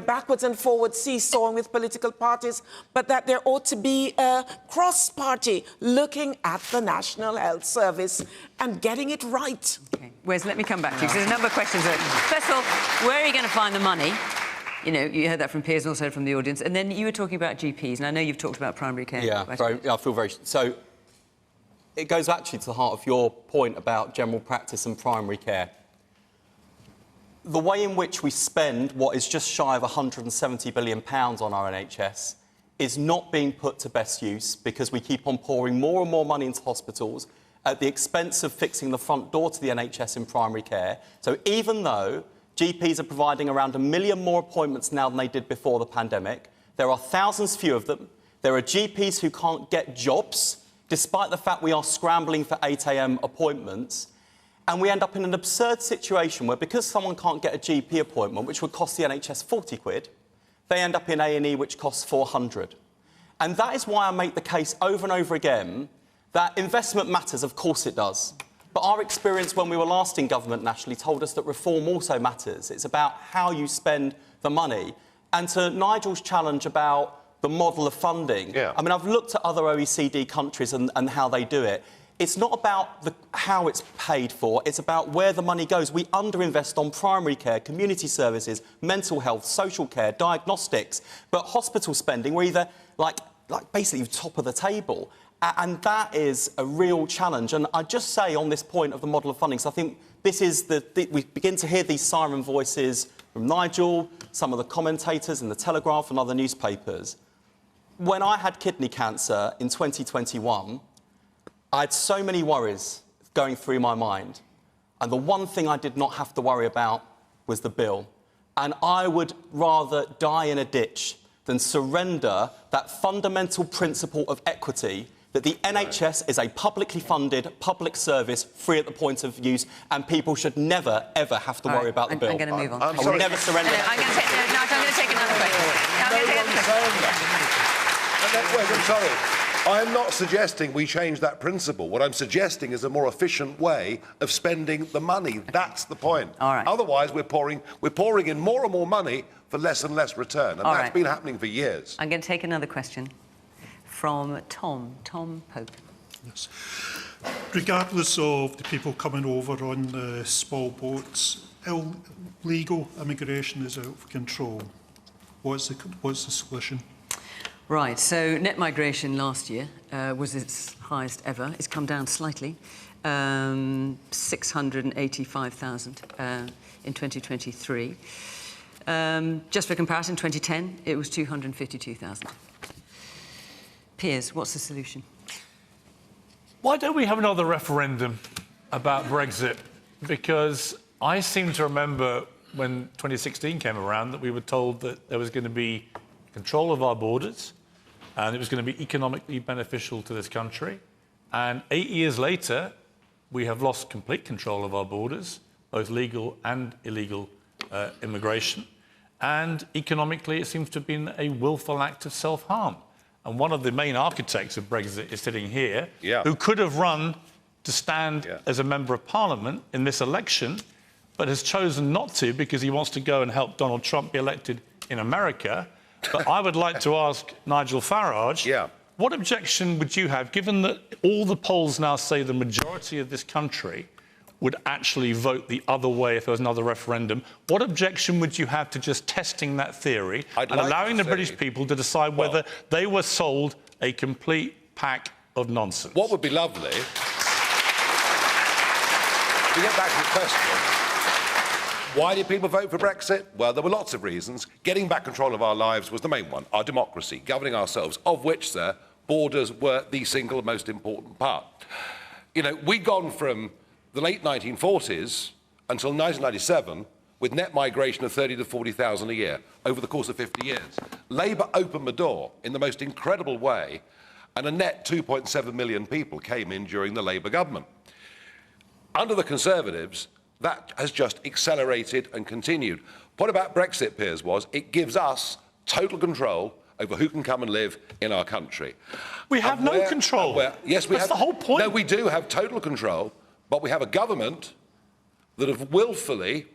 backwards and forwards seesawing with political parties, but that there ought to be a cross-party looking at the National Health Service and getting it right. Okay. Wes, let me come back to you, because there's a number of questions. First of all, where are you going to find the money? You heard that from Piers and also from the audience. And then you were talking about GPs, and I know you've talked about primary care. Yeah, I feel very... So, it goes actually to the heart of your point about general practice and primary care. The way in which we spend what is just shy of £170 billion on our NHS is not being put to best use because we keep on pouring more and more money into hospitals at the expense of fixing the front door to the NHS in primary care. So even though GPs are providing around 1 million more appointments now than they did before the pandemic, there are thousands fewer of them. There are GPs who can't get jobs, despite the fact we are scrambling for 8 a.m. appointments. And we end up in an absurd situation where because someone can't get a GP appointment, which would cost the NHS 40 quid, they end up in A&E, which costs 400. And that is why I make the case over and over again that investment matters, of course it does. But our experience when we were last in government nationally told us that reform also matters. It's about how you spend the money. And to Nigel's challenge about the model of funding, I mean, I've looked at other OECD countries and how they do it. It's not about how it's paid for, it's about where the money goes. We underinvest on primary care, community services, mental health, social care, diagnostics, but hospital spending, we're either like basically top of the table. And that is a real challenge. And I just say on this point of the model of funding, so I think this is we begin to hear these siren voices from Nigel, some of the commentators in the Telegraph and other newspapers. When I had kidney cancer in 2021, I had so many worries going through my mind. And the one thing I did not have to worry about was the bill. And I would rather die in a ditch than surrender that fundamental principle of equity that the NHS is a publicly funded public service, free at the point of use, and people should never, ever have to worry about the bill. I'm going to move on. I will never surrender. I'm going to take another question. I'm sorry. I am not suggesting we change that principle. What I'm suggesting is a more efficient way of spending the money. That's the point. All right. Otherwise, we're pouring in more and more money for less and less return. And All that's right. been happening for years. I'm going to take another question from Tom Pope. Yes. Regardless of the people coming over on small boats, illegal immigration is out of control. What's the solution? Right, so net migration last year was its highest ever. It's come down slightly, 685,000 in 2023. Just for comparison, 2010, it was 252,000. Piers, what's the solution? Why don't we have another referendum about Brexit? Because I seem to remember when 2016 came around that we were told that there was going to be control of our borders and it was going to be economically beneficial to this country. And 8 years later, we have lost complete control of our borders, both legal and illegal immigration. And economically, it seems to have been a willful act of self-harm. And one of the main architects of Brexit is sitting here, who could have run to stand as a member of Parliament in this election, but has chosen not to because he wants to go and help Donald Trump be elected in America. But I would like to ask Nigel Farage, what objection would you have, given that all the polls now say the majority of this country would actually vote the other way if there was another referendum? What objection would you have to just testing that theory and allowing the British people to decide whether they were sold a complete pack of nonsense? What would be lovely, to get back to the question, why did people vote for Brexit? Well, there were lots of reasons. Getting back control of our lives was the main one, our democracy, governing ourselves, of which, sir, borders were the single most important part. You know, we'd gone from the late 1940s until 1997 with net migration of 30 to 40,000 a year over the course of 50 years. Labour opened the door in the most incredible way, and a net 2.7 million people came in during the Labour government. Under the Conservatives, that has just accelerated and continued. What about Brexit, Piers, was it gives us total control over who can come and live in our country. We have no control. Yes, we have. That's the whole point. No, we do have total control, but we have a government that have willfully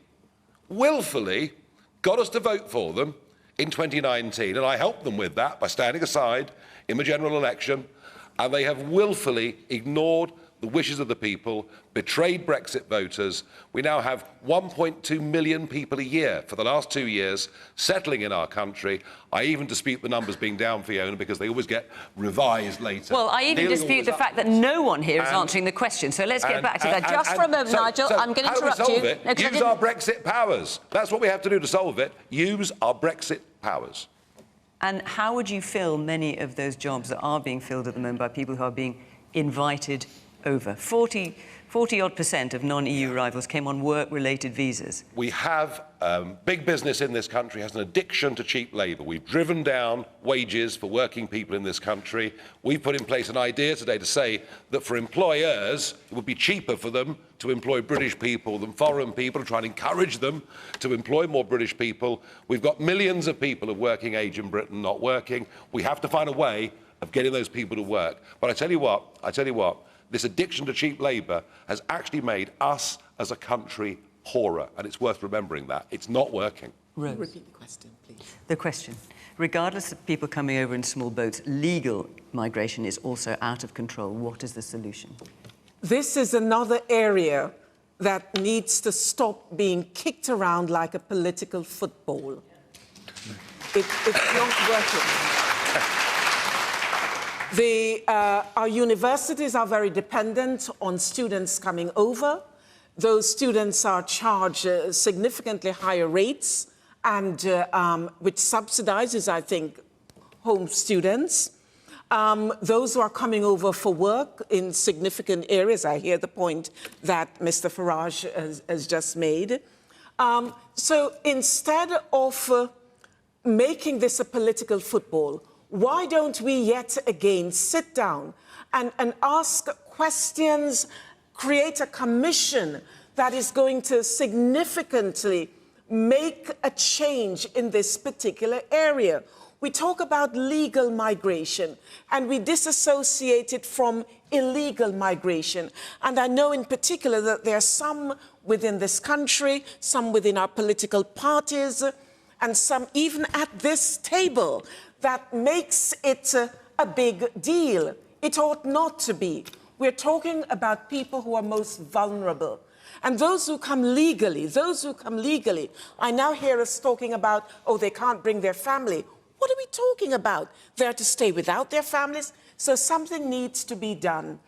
got us to vote for them in 2019, and I helped them with that by standing aside in the general election, and they have willfully ignored the wishes of the people, betrayed Brexit voters. We now have 1.2 million people a year for the last 2 years settling in our country. I even dispute the numbers being down, Fiona, because they always get revised later. Well, I even dispute the fact that no one here is answering the question. So let's get back to that. Just for a moment, Nigel, I'm going to interrupt you. Use our Brexit powers. That's what we have to do to solve it. Use our Brexit powers. And how would you fill many of those jobs that are being filled at the moment by people who are being invited over? 40-odd% of non-EU arrivals came on work-related visas. We have big business in this country has an addiction to cheap labour. We've driven down wages for working people in this country. We've put in place an idea today to say that for employers, it would be cheaper for them to employ British people than foreign people, to try and encourage them to employ more British people. We've got millions of people of working age in Britain not working. We have to find a way of getting those people to work. But I tell you what, this addiction to cheap labour has actually made us as a country poorer, and it's worth remembering that. It's not working. Rose. Repeat the question, please. The question. Regardless of people coming over in small boats, legal migration is also out of control. What is the solution? This is another area that needs to stop being kicked around like a political football. It's not working. Our universities are very dependent on students coming over. Those students are charged significantly higher rates, and which subsidizes, I think, home students. Those who are coming over for work in significant areas, I hear the point that Mr. Farage has just made. So instead of making this a political football, why don't we yet again sit down and ask questions, create a commission that is going to significantly make a change in this particular area? We talk about legal migration, and we disassociate it from illegal migration. And I know in particular that there are some within this country, some within our political parties, and some even at this table that makes it a big deal. It ought not to be. We're talking about people who are most vulnerable. And those who come legally, I now hear us talking about, oh, they can't bring their family. What are we talking about? They're to stay without their families? So something needs to be done.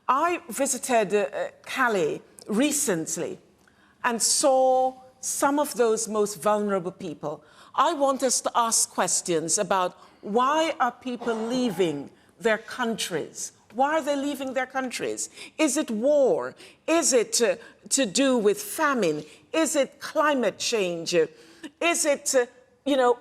I visited Calais recently and saw some of those most vulnerable people. I want us to ask questions about why are people leaving their countries? Why are they leaving their countries? Is it war? Is it to do with famine? Is it climate change? Is it,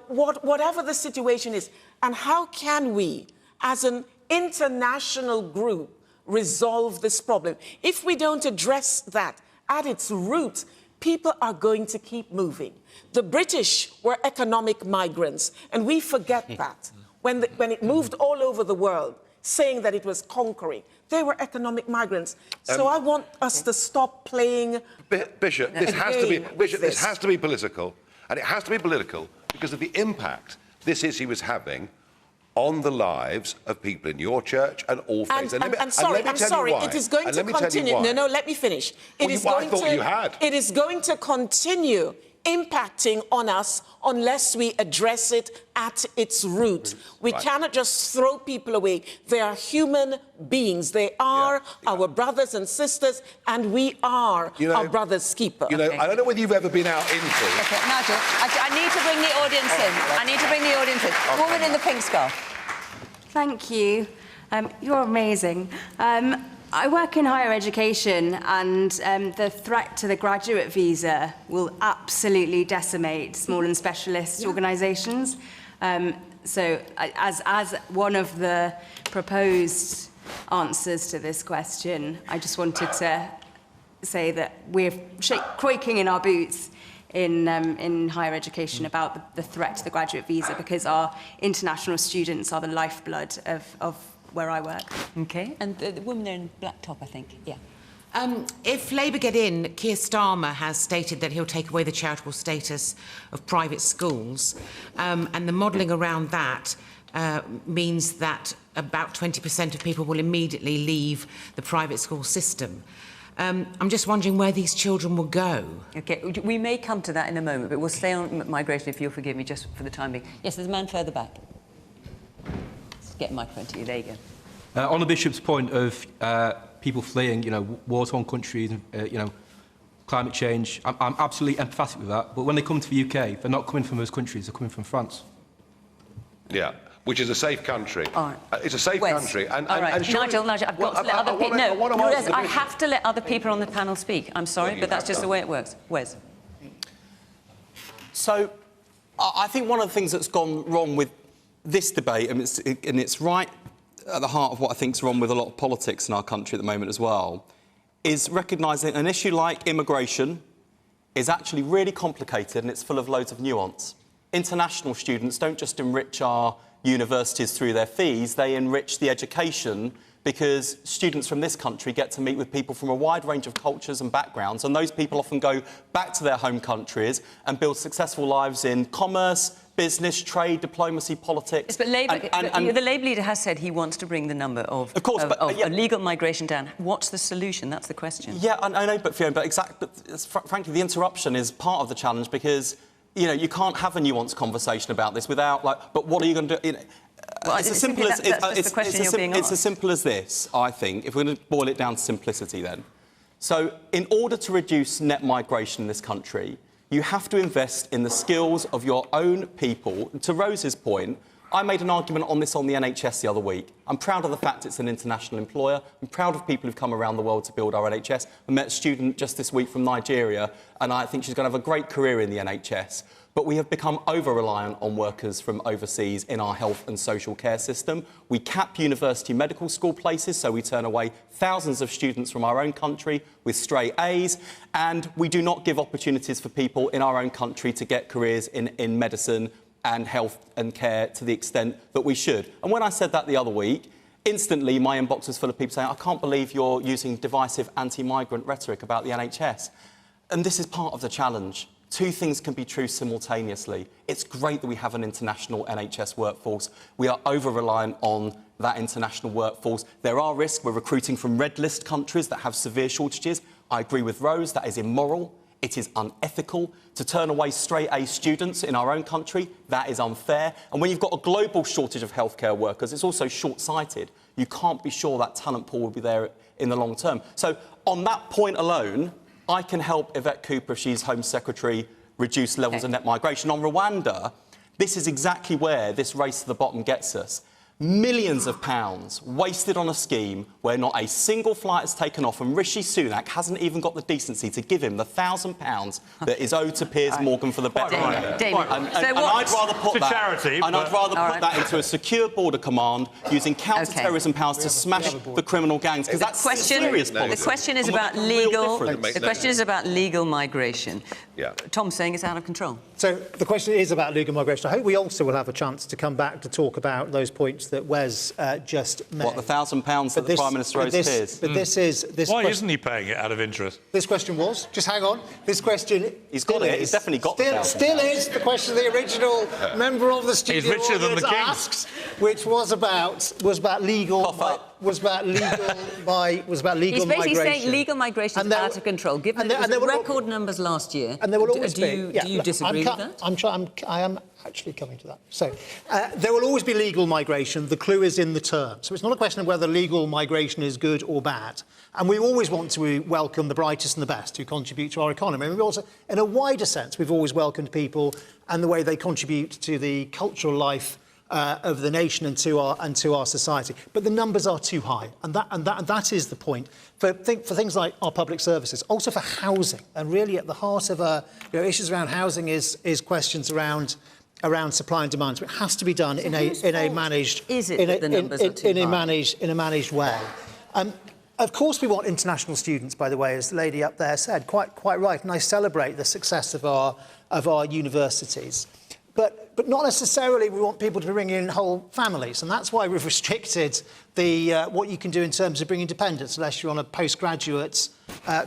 whatever the situation is? And how can we, as an international group, resolve this problem? If we don't address that at its root, people are going to keep moving. The British were economic migrants, and we forget that. When it moved all over the world, saying that it was conquering, they were economic migrants. So I want us to stop playing. Bishop, this has to be political, and it has to be political because of the impact this issue is having on the lives of people in your church and all faiths. I'm sorry, it is going to continue. No, let me finish. It is going to continue impacting on us unless we address it at its root. We cannot just throw people away. They are human beings. They are our brothers and sisters, and we are our brother's keeper. I don't know whether you've ever been out into... OK, Nigel, I need to bring the audience in. I need to bring the audience in. Woman in the pink scarf. Thank you. You're amazing. I work in higher education, and the threat to the graduate visa will absolutely decimate small and specialist organisations. So, as one of the proposed answers to this question, I just wanted to say that we're quaking in our boots in higher education about the threat to the graduate visa, because our international students are the lifeblood of where I work. OK, and the woman there in black top, I think, yeah. If Labour get in, Keir Starmer has stated that he'll take away the charitable status of private schools, and the modelling around that means that about 20% of people will immediately leave the private school system. I'm just wondering where these children will go. OK, we may come to that in a moment, but we'll stay on migration, if you'll forgive me, just for the time being. Yes, there's a man further back. Let's get a microphone to you. There you go. On the Bishop's point of people fleeing, war-torn countries, climate change, I'm absolutely empathetic with that. But when they come to the UK, they're not coming from those countries, they're coming from France. Yeah, which is a safe country. All right. It's a safe country. And Nigel, I've got to let other people... No, I have to let other people on the panel speak. I'm sorry, but that's just the way it works. Wes? So, I think one of the things that's gone wrong with this debate, and it's right at the heart of what I think is wrong with a lot of politics in our country at the moment as well, is recognising an issue like immigration is actually really complicated and it's full of loads of nuance. International students don't just enrich our universities through their fees, they enrich the education because students from this country get to meet with people from a wide range of cultures and backgrounds, and those people often go back to their home countries and build successful lives in commerce, business, trade, diplomacy, politics. Yes, but the Labour leader has said he wants to bring the number of illegal migration down. What's the solution? That's the question. Yeah, I know, but Fiona, frankly, the interruption is part of the challenge because, you can't have a nuanced conversation about this without, but what are you going to do? It's as simple as it's as simple as this, I think, if we're going to boil it down to simplicity then. So, in order to reduce net migration in this country, you have to invest in the skills of your own people. To Rose's point, I made an argument on this on the NHS the other week. I'm proud of the fact it's an international employer. I'm proud of people who've come around the world to build our NHS. I met a student just this week from Nigeria, and I think she's going to have a great career in the NHS. But we have become over-reliant on workers from overseas in our health and social care system. We cap university medical school places, so we turn away thousands of students from our own country with straight A's, and we do not give opportunities for people in our own country to get careers in medicine and health and care to the extent that we should. And when I said that the other week, instantly my inbox was full of people saying, I can't believe you're using divisive anti-migrant rhetoric about the NHS. And this is part of the challenge. Two things can be true simultaneously. It's great that we have an international NHS workforce. We are over-reliant on that international workforce. There are risks. We're recruiting from red list countries that have severe shortages. I agree with Rose, that is immoral. It is unethical to turn away straight A students in our own country. That is unfair. And when you've got a global shortage of healthcare workers, it's also short-sighted. You can't be sure that talent pool will be there in the long term. So on that point alone, I can help Yvette Cooper, if she's Home Secretary, reduce levels of net migration. On Rwanda, this is exactly where this race to the bottom gets us. Millions of pounds wasted on a scheme where not a single flight is taken off, and Rishi Sunak hasn't even got the decency to give him the £1,000 that is owed to Piers Morgan for the bet. And I'd rather put that into a secure border command using counter-terrorism powers to smash the criminal gangs, because that's serious policy. The question is about legal. The question is about legal migration. Yeah. Tom's saying it's out of control. So the question is about legal migration. I hope we also will have a chance to come back to talk about those points that Wes just made. What, the £1,000 that the Prime Minister owes Piers? But this is... Why isn't he paying it out of interest? This question was... Just hang on. This question... He's got it. He's definitely got it. Still is the question the original member of the studio He's richer than the king. asks, which was about legal... Was about legal He's basically migration. saying legal migration is out of control. Given that there were record numbers last year, and there will always do you disagree with that? I am actually coming to that. So there will always be legal migration. The clue is in the term. So it's not a question of whether legal migration is good or bad. And we always want to welcome the brightest and the best who contribute to our economy. And we also, in a wider sense, we've always welcomed people and the way they contribute to the cultural life of the nation and to our society, but the numbers are too high, and that is the point for things like our public services, also for housing, and really at the heart of issues around housing is questions around supply and demand. So it has to be done in a managed way. Of course, we want international students, by the way, as the lady up there said, quite right, and I celebrate the success of our universities. But not necessarily we want people to bring in whole families, and that's why we've restricted what you can do in terms of bringing dependents, unless you're on a postgraduate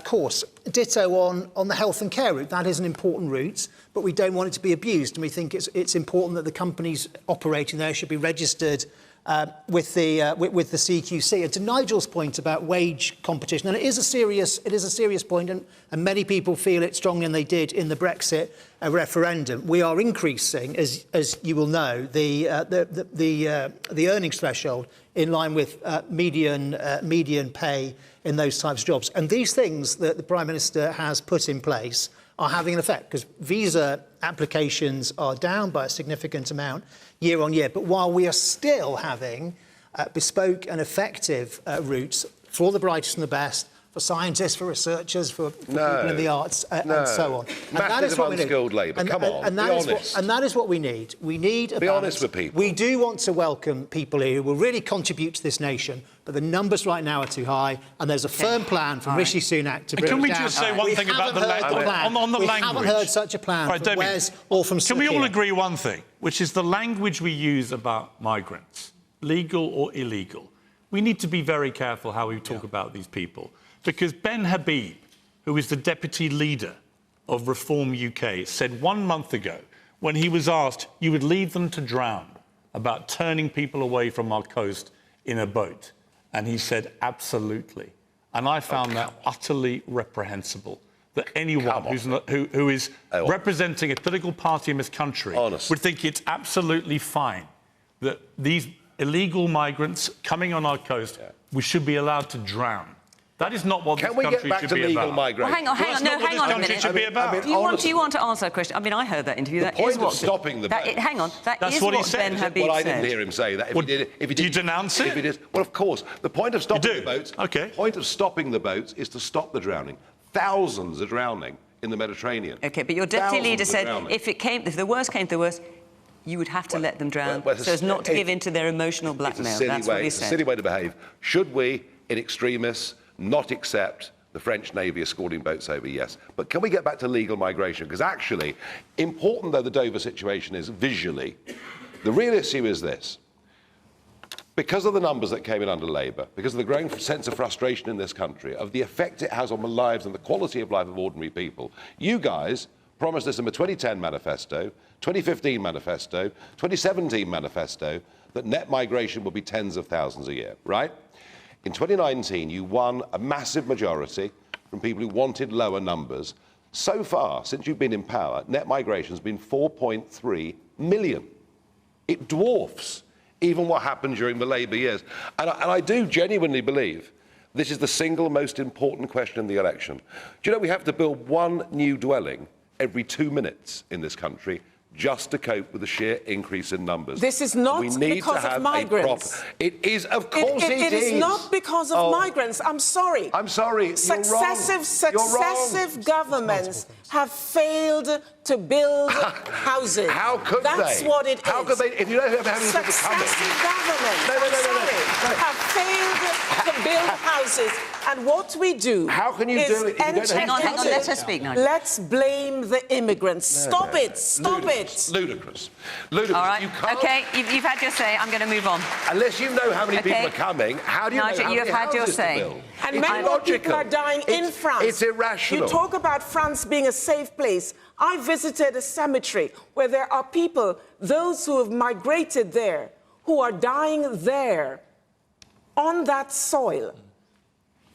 course. Ditto on the health and care route. That is an important route, but we don't want it to be abused, and we think it's important that the companies operating there should be registered with the CQC. And to Nigel's point about wage competition, and it is a serious point, and many people feel it strongly, and they did in the Brexit referendum. We are increasing, as you will know, the earnings threshold in line with median pay in those types of jobs. And these things that the Prime Minister has put in place are having an effect, because visa applications are down by a significant amount year on year. But while we are still having bespoke and effective routes for the brightest and the best, for scientists, for researchers, for people in the arts, and so on. And that is what we need. Unskilled labour. Come on, be honest. And that is what we need. We need a Be balance. honest with people. We do want to welcome people here who will really contribute to this nation, but the numbers right now are too high, and there's a firm plan from Rishi Sunak to bring it down. Can we just say one thing about the language? On the language. We haven't heard such a plan from Wes or from Sir Can we all Keir. agree one thing, which is the language we use about migrants, legal or illegal? We need to be very careful how we talk about these people. Because Ben Habib, who is the deputy leader of Reform UK, said 1 month ago, when he was asked, you would leave them to drown, about turning people away from our coast in a boat. And he said, absolutely. And I found that utterly reprehensible, that anyone who is representing a political party in this country would think it's absolutely fine that these illegal migrants coming on our coast, we should be allowed to drown. That is not what this country should be about. Can we get back to legal migration? Well, hang on a minute. Do you want to answer that question? I mean, I heard that interview. The point of stopping the boats... Hang on. That's what Ben Habib said. Well, I didn't hear him say that. Do you denounce it? Well, of course. The point of stopping the boats... The point of stopping the boats is to stop the drowning. Thousands are drowning in the Mediterranean. OK, but your deputy leader said if the worst came to the worst, you would have to let them drown so as not to give in to their emotional blackmail. That's what he said. It's a silly way to behave. Should we, in extremis, not accept The French Navy escorting boats over, yes. But can we get back to legal migration? Because actually, important though the Dover situation is visually, the real issue is this. Because of the numbers that came in under Labour, because of the growing sense of frustration in this country, of the effect it has on the lives and the quality of life of ordinary people, you guys promised us in the 2010 manifesto, 2015 manifesto, 2017 manifesto, that net migration will be tens of thousands a year, right? In 2019, you won a massive majority from people who wanted lower numbers. So far, since you've been in power, net migration has been 4.3 million. It dwarfs even what happened during the Labour years. And I do genuinely believe this is the single most important question in the election. Do you know we have to build one new dwelling every 2 minutes in this country just to cope with the sheer increase in numbers? This is not because of migrants. It is, of course it is not because of migrants. I'm sorry. I'm sorry. Successive governments have failed to build houses. How could That's they? what it is. How could they? If you don't have any people coming. Successive governments have failed to build houses. And what we do How can you do it? Hang on, let her speak, Nigel. Let's blame the immigrants. Stop it. Ludicrous. Ludicrous. All right. You can't, OK, you've had your say. I'm going to move on. Unless you know how many people are coming, how do you Nigel, know how you many have had your houses to say. build? And It's many more people illogical. are dying in France. It's irrational. You talk about France being a safe place. I visited a cemetery where there are people, those who have migrated there, who are dying there on that soil,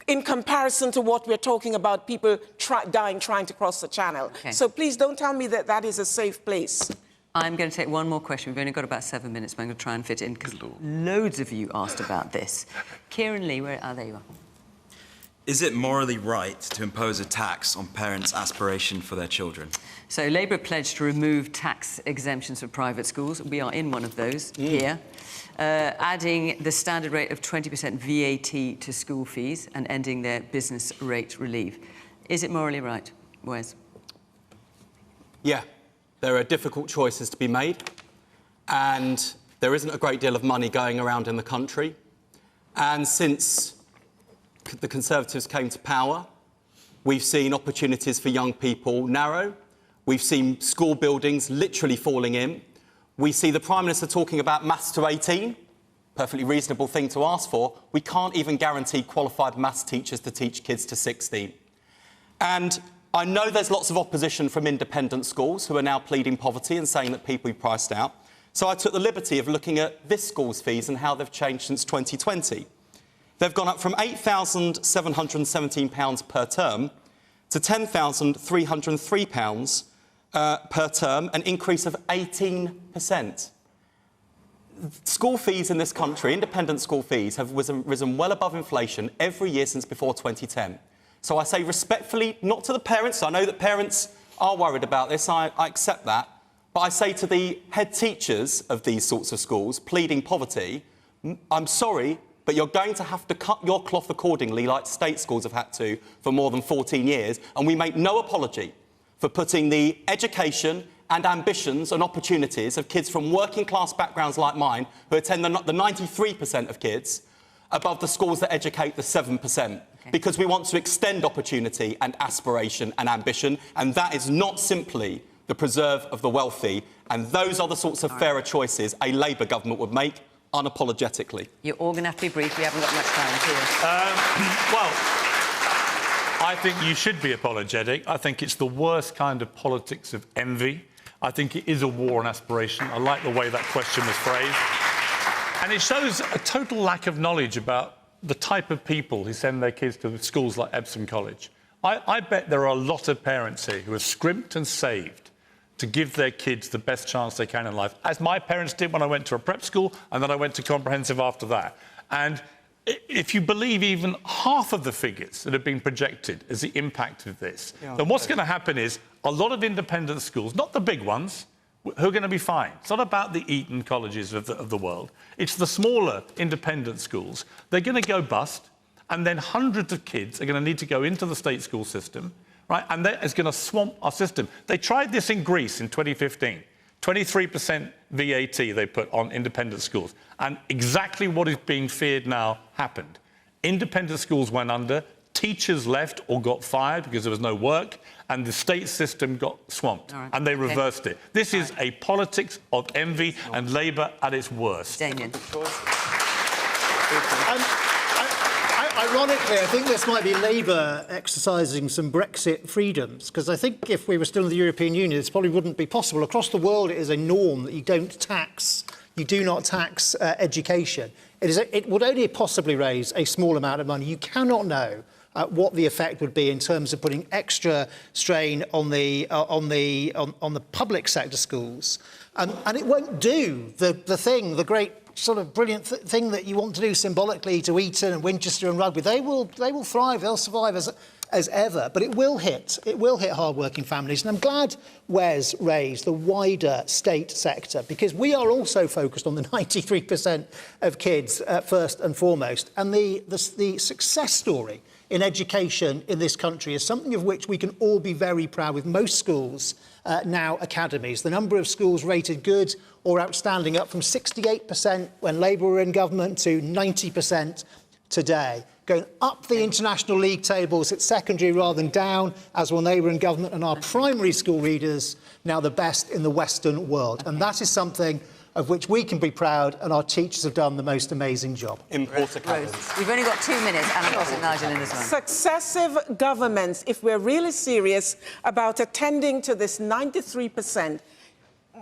in comparison to what we're talking about, people dying trying to cross the channel. Okay. So please don't tell me that that is a safe place. I'm going to take one more question. We've only got about 7 minutes, but I'm going to try and fit it in because loads of you asked about this. Kieran Lee, there you are. Is it morally right to impose a tax on parents' aspiration for their children? So Labour pledged to remove tax exemptions for private schools. We are in one of those here. Adding the standard rate of 20% VAT to school fees and ending their business rate relief. Is it morally right, Wes? Yeah, there are difficult choices to be made, and there isn't a great deal of money going around in the country. And since the Conservatives came to power, we've seen opportunities for young people narrow. We've seen school buildings literally falling in. We see the Prime Minister talking about maths to 18, perfectly reasonable thing to ask for. We can't even guarantee qualified maths teachers to teach kids to 16. And I know there's lots of opposition from independent schools who are now pleading poverty and saying that people are priced out. So I took the liberty of looking at this school's fees and how they've changed since 2020. They've gone up from £8,717 per term to £10,303 per term, an increase of 18%. School fees in this country, independent school fees, have risen well above inflation every year since before 2010. So I say respectfully, not to the parents. I know that parents are worried about this. I accept that. But I say to the head teachers of these sorts of schools pleading poverty, I'm sorry, but you're going to have to cut your cloth accordingly, like state schools have had to for more than 14 years. And we make no apology for putting the education and ambitions and opportunities of kids from working-class backgrounds like mine, who attend the 93% of kids, above the schools that educate the 7%. Because we want to extend opportunity and aspiration and ambition, and that is not simply the preserve of the wealthy. And those are the sorts of fairer choices a Labour government would make unapologetically. You're all going to have to be brief. We haven't got much time here. Well, I think you should be apologetic. I think it's the worst kind of politics of envy. I think it is a war on aspiration. I like the way that question was phrased. And it shows a total lack of knowledge about the type of people who send their kids to schools like Epsom College. I bet there are a lot of parents here who have scrimped and saved to give their kids the best chance they can in life, as my parents did when I went to a prep school and then I went to comprehensive after that. And if you believe even half of the figures that have been projected as the impact of this, then what's going to happen is a lot of independent schools, not the big ones, who are going to be fine. It's not about the Eton colleges of the world. It's the smaller independent schools. They're going to go bust, and then hundreds of kids are going to need to go into the state school system, right? And that is going to swamp our system. They tried this in Greece in 2015. 23% VAT they put on independent schools. And exactly what is being feared now happened. Independent schools went under, teachers left or got fired because there was no work, and the state system got swamped, and they reversed it. This is a politics of envy and Labour at its worst. Damien. Ironically, I think this might be Labour exercising some Brexit freedoms, because I think if we were still in the European Union, this probably wouldn't be possible. Across the world, it is a norm that you do not tax education. It would only possibly raise a small amount of money. You cannot know what the effect would be in terms of putting extra strain on the public sector schools, and it won't do the great sort of brilliant thing that you want to do symbolically to Eton and Winchester and Rugby. They will thrive. They'll survive as ever. But it will hit hard-working families. And I'm glad Wes raised the wider state sector, because we are also focused on the 93% of kids first and foremost. And the success story in education in this country is something of which we can all be very proud, with most schools now academies. The number of schools rated good or outstanding up from 68% when Labour were in government to 90% today. Going up the international league tables at secondary rather than down, as when they were in government, and our primary school readers now the best in the Western world. And that is something of which we can be proud, and our teachers have done the most amazing job. Rose, we've only got 2 minutes, and I've got Nigel in this one. Successive governments, if we're really serious about attending to this 93%,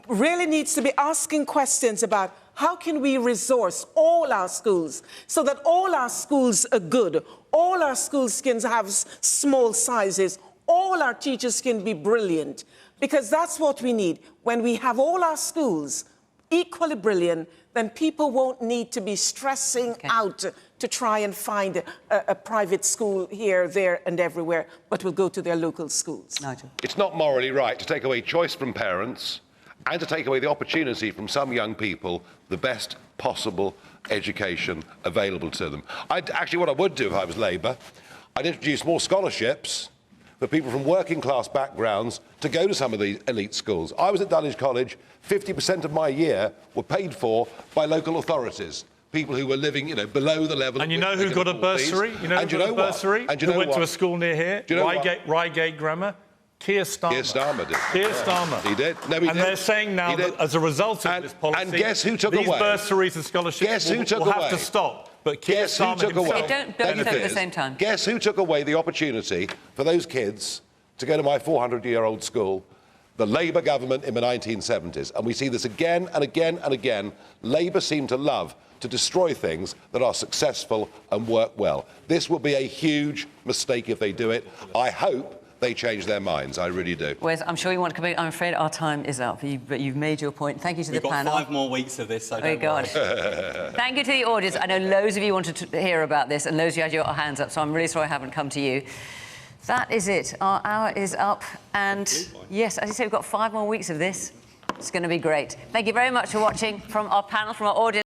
really needs to be asking questions about how can we resource all our schools so that all our schools are good, all our schools can have small sizes, all our teachers can be brilliant, because that's what we need. When we have all our schools equally brilliant, then people won't need to be stressing out to try and find a private school here, there and everywhere, but will go to their local schools. Nigel. It's not morally right to take away choice from parents and to take away the opportunity from some young people, the best possible education available to them. Actually, what I would do if I was Labour, I'd introduce more scholarships for people from working class backgrounds to go to some of these elite schools. I was at Dulwich College, 50% of my year were paid for by local authorities. People who were living, below the level. And you know who got a bursary? You know who got a bursary? And you know who went what? to a school near here? Do you know Reigate Grammar. Keir Starmer. Keir Starmer did. Keir Starmer. He did. No, he and did. they're saying now that as a result of this policy, and guess who took these away? bursaries and scholarships will have to stop. But Keir Starmer took away? They don't both at the same time. Guess who took away the opportunity for those kids to go to my 400-year-old school? The Labour government in the 1970s. And we see this again and again and again. Labour seem to love to destroy things that are successful and work well. This will be a huge mistake if they do it. I hope they change their minds. I really do. Wes, I'm sure you want to come in. I'm afraid our time is up, but you've made your point. Thank you to the panel. We've got 5 more weeks of this, so don't God. worry. Thank you to the audience. I know loads of you wanted to hear about this, and loads of you had your hands up, so I'm really sorry I haven't come to you. That is it. Our hour is up, and yes, as you say, we've got 5 more weeks of this. It's going to be great. Thank you very much for watching from our panel, from our audience.